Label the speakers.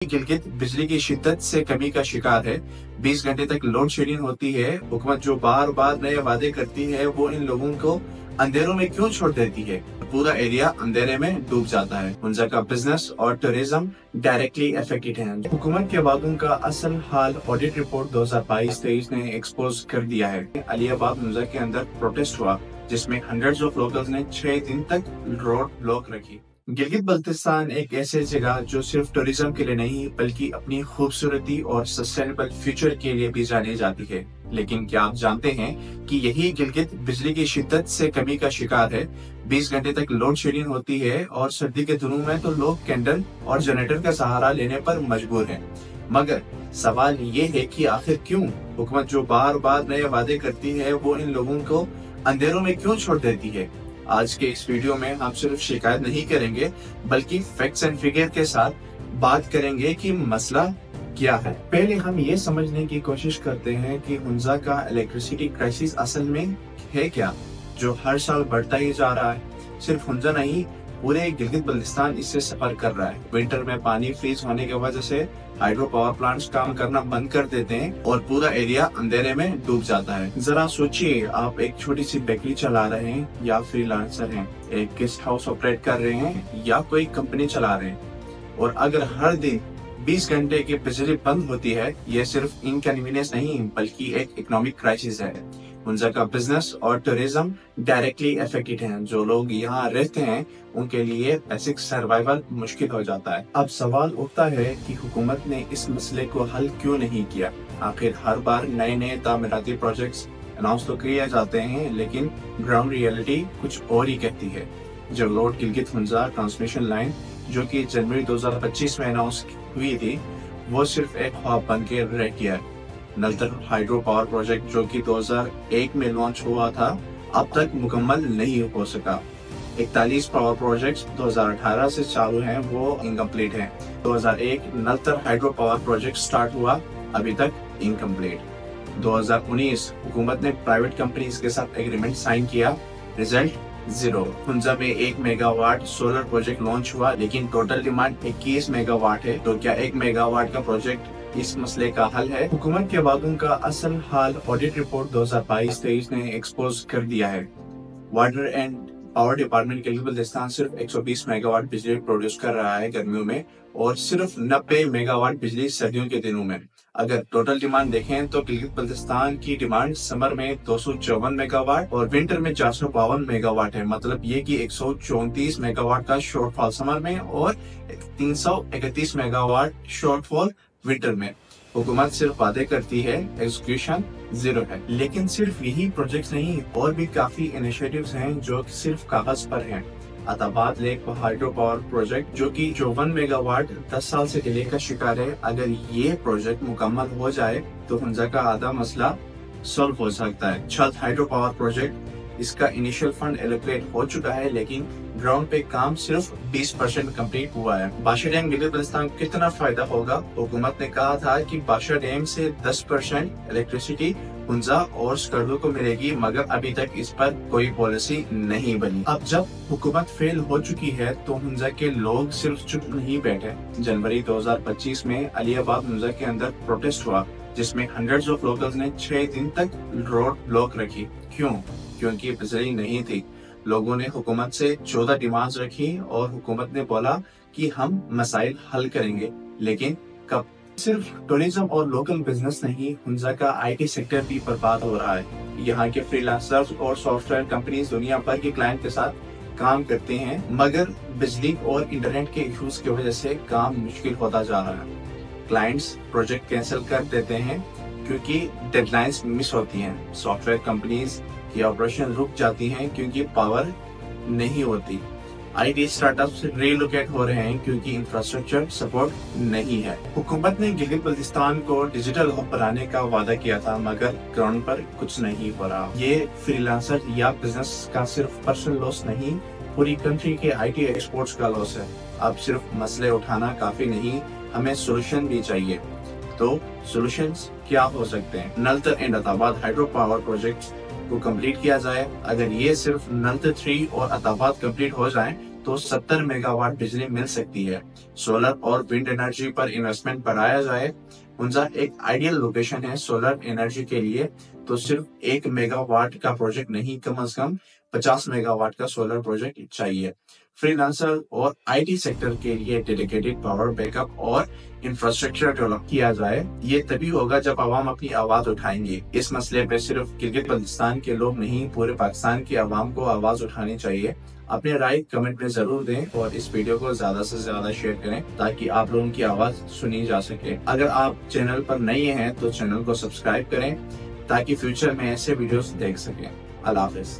Speaker 1: गिलगित बिजली की शिद्दत से कमी का शिकार है। 20 घंटे तक लोड शेडिंग होती है। हुकूमत जो बार बार नए वादे करती है वो इन लोगों को अंधेरों में क्यों छोड़ देती है? पूरा एरिया अंधेरे में डूब जाता है। हुंजा का बिजनेस और टूरिज्म डायरेक्टली अफेक्टेड है। हुकूमत के वादों का असल हाल ऑडिट रिपोर्ट 2022-23 ने एक्सपोज कर दिया है। अलीबाग हुंजा के अंदर प्रोटेस्ट हुआ जिसमें हंड्रेड्स ऑफ लोकल्स ने 6 दिन तक रोड ब्लॉक रखी। गिलगित बल्तिस्तान एक ऐसी जगह जो सिर्फ टूरिज्म के लिए नहीं बल्कि अपनी खूबसूरती और सस्टेनेबल फ्यूचर के लिए भी जानी जाती है। लेकिन क्या आप जानते हैं कि यही गिलगित बिजली की शिद्दत से कमी का शिकार है? 20 घंटे तक लोड शेडिंग होती है और सर्दी के दिनों में तो लोग कैंडल और जनरेटर का सहारा लेने पर मजबूर हैं। मगर सवाल ये है कि आखिर क्यों? हुकूमत जो बार बार नए वादे करती है वो इन लोगों को अंधेरों में क्यों छोड़ देती है? आज के इस वीडियो में हम सिर्फ शिकायत नहीं करेंगे बल्कि फैक्ट्स एंड फिगर के साथ बात करेंगे कि मसला क्या है। पहले हम ये समझने की कोशिश करते हैं कि हुंजा का इलेक्ट्रिसिटी क्राइसिस असल में है क्या, जो हर साल बढ़ता ही जा रहा है। सिर्फ हुंजा नहीं, पूरे गिलगित बल्तिस्तान इससे सफर कर रहा है। विंटर में पानी फ्रीज होने की वजह से हाइड्रो पावर प्लांट्स काम करना बंद कर देते हैं और पूरा एरिया अंधेरे में डूब जाता है। जरा सोचिए, आप एक छोटी सी बेकरी चला रहे हैं या फ्रीलांसर हैं, एक गेस्ट हाउस ऑपरेट कर रहे हैं या कोई कंपनी चला रहे हैं, और अगर हर दिन 20 घंटे की बिजली बंद होती है, ये सिर्फ इनकन्वीनियंस नहीं बल्कि एक इकोनॉमिक क्राइसिस है। हुंजा का बिजनेस और टूरिज्म डायरेक्टली अफेक्टेड हैं। जो लोग यहाँ रहते हैं उनके लिए बेसिक सर्वाइवल मुश्किल हो जाता है। अब सवाल उठता है कि हुकूमत ने इस मसले को हल क्यों नहीं किया? आखिर हर बार नए नए तामीराती प्रोजेक्ट्स अनाउंस तो किए जाते हैं लेकिन ग्राउंड रियलिटी कुछ और ही कहती है। जब road Gilgit Hunza transmission line जो कि जनवरी 2025 में अनाउंस हुई थी, वो सिर्फ एक ख्वाब बन के रह गया है। नलतर हाइड्रो पावर प्रोजेक्ट जो कि 2001 में लॉन्च हुआ था, अब तक मुकम्मल नहीं हो सका। 41 पावर प्रोजेक्ट्स 2018 से चालू हैं, वो इनकम्प्लीट हैं। 2001 Naltar hydro power project start हुआ, अभी तक इनकम्प्लीट। 2019 हुकूमत ने प्राइवेट कंपनीज के साथ एग्रीमेंट साइन किया, रिजल्ट जीरो। हुंजा में 1 मेगावाट सोलर प्रोजेक्ट लॉन्च हुआ लेकिन टोटल डिमांड 21 मेगावाट है। तो क्या 1 मेगावाट का प्रोजेक्ट इस मसले का हल है? हुकूमत के वादों का असल हाल ऑडिट रिपोर्ट 2022-23 ने एक्सपोज कर दिया है। Water and power department Gilgit Baltistan सिर्फ 120 मेगावाट बिजली प्रोड्यूस कर रहा है गर्मियों में और सिर्फ 90 मेगावाट बिजली सर्दियों के दिनों में। अगर टोटल डिमांड देखें तो गिलगित बल्तिस्तान की डिमांड समर में 254 मेगावाट और विंटर में 452 मेगावाट है। मतलब ये कि 134 मेगावाट का शॉर्टफॉल समर में और 331 मेगावाट शॉर्टफॉल विंटर में। हुकूमत सिर्फ वादे करती है, एग्जीक्यूशन जीरो है। लेकिन सिर्फ यही प्रोजेक्ट्स नहीं, और भी काफी इनिशिएटिव्स हैं जो सिर्फ कागज पर हैं। Attabad lake hydro power project जो कि 54 मेगावाट 10 साल से डिले का शिकार है, अगर ये प्रोजेक्ट मुकम्मल हो जाए तो हुंजा का आधा मसला सॉल्व हो सकता है। छत हाइड्रो पावर प्रोजेक्ट, इसका इनिशियल फंड एलोकेट हो चुका है लेकिन ग्राउंड पे काम सिर्फ 20% कंप्लीट हुआ है। बादशाह डैम गिलगित बल्तिस्तान को कितना फायदा होगा? हुकूमत ने कहा था कि बादशाह डैम से 10% इलेक्ट्रिसिटी हुंजा और स्कर्दो को मिलेगी, मगर अभी तक इस पर कोई पॉलिसी नहीं बनी। अब जब हुकूमत फेल हो चुकी है तो हुंजा के लोग सिर्फ चुप नहीं बैठे। जनवरी 2025 में अलीबाग हुंजा के अंदर प्रोटेस्ट हुआ जिसमें हंड्रेड्स ऑफ लोकल्स ने 6 दिन तक रोड ब्लॉक रखी। क्यों? क्योंकि बिजली नहीं थी। लोगों ने हुकूमत से 14 डिमांड्स रखी और हुकूमत ने बोला कि हम मसाइल हल करेंगे, लेकिन कब? सिर्फ टूरिज्म और लोकल बिजनेस नहीं, हुंजा का आईटी सेक्टर भी बर्बाद हो रहा है। यहाँ के फ्रीलांसर्स और सॉफ्टवेयर कंपनीज दुनिया भर के क्लाइंट के साथ काम करते हैं, मगर बिजली और इंटरनेट के इश्यूज की वजह से काम मुश्किल होता जा रहा है। क्लाइंट्स प्रोजेक्ट कैंसिल कर देते हैं क्योंकि डेडलाइंस मिस होती हैं। सॉफ्टवेयर कंपनीज की ऑपरेशन रुक जाती हैं क्योंकि पावर नहीं होती। आईटी स्टार्टअप्स रीलोकेट हो रहे हैं क्योंकि इंफ्रास्ट्रक्चर सपोर्ट नहीं है। हुकूमत ने गिलगित बल्तिस्तान को डिजिटल हब बनाने का वादा किया था, मगर ग्राउंड पर कुछ नहीं हो रहा। ये फ्रीलांसर या बिजनेस का सिर्फ पर्सनल लॉस नहीं, पूरी कंट्री के आईटी एक्सपोर्ट्स का लॉस है। अब सिर्फ मसले उठाना काफी नहीं, हमें सोल्यूशन भी चाहिए। तो सोल्यूशंस क्या हो सकते हैं? Naltar and Attabad hydro power projects को कंप्लीट किया जाए। अगर ये सिर्फ नलतर 3 और अताबाद कंप्लीट हो जाए تو 70 میگا واٹ بجلی مل سکتی ہے۔ سولر اور ونڈ انرجی پر انویسٹمنٹ بڑھایا جائے۔ منزا ایک آئیڈیل لوکیشن ہے سولر انرجی کے لیے، تو صرف 1 میگا واٹ کا پروجیکٹ نہیں، کم از کم 50 میگا واٹ کا سولر پروجیکٹ چاہیے۔ فری لانسر اور آئی ٹی سیکٹر کے لیے ڈیڈیکیٹڈ پاور بیک اپ اور انفراسٹرکچر ڈیولپ کیا جائے۔ یہ تبھی ہوگا جب عوام اپنی آواز اٹھائیں گے۔ اس مسئلے پہ صرف گلگت بلتستان کے لوگ نہیں، پورے پاکستان کی عوام کو آواز اٹھانی چاہیے۔ اپنے رائے کمنٹ میں ضرور دیں اور اس ویڈیو کو زیادہ سے زیادہ شیئر کریں تاکہ آپ لوگوں کی آواز سنی جا سکے۔ اگر آپ چینل پر نئے ہیں تو چینل کو سبسکرائب کریں تاکہ فیوچر میں ایسے ویڈیوز دیکھ سکیں۔ اللہ حافظ۔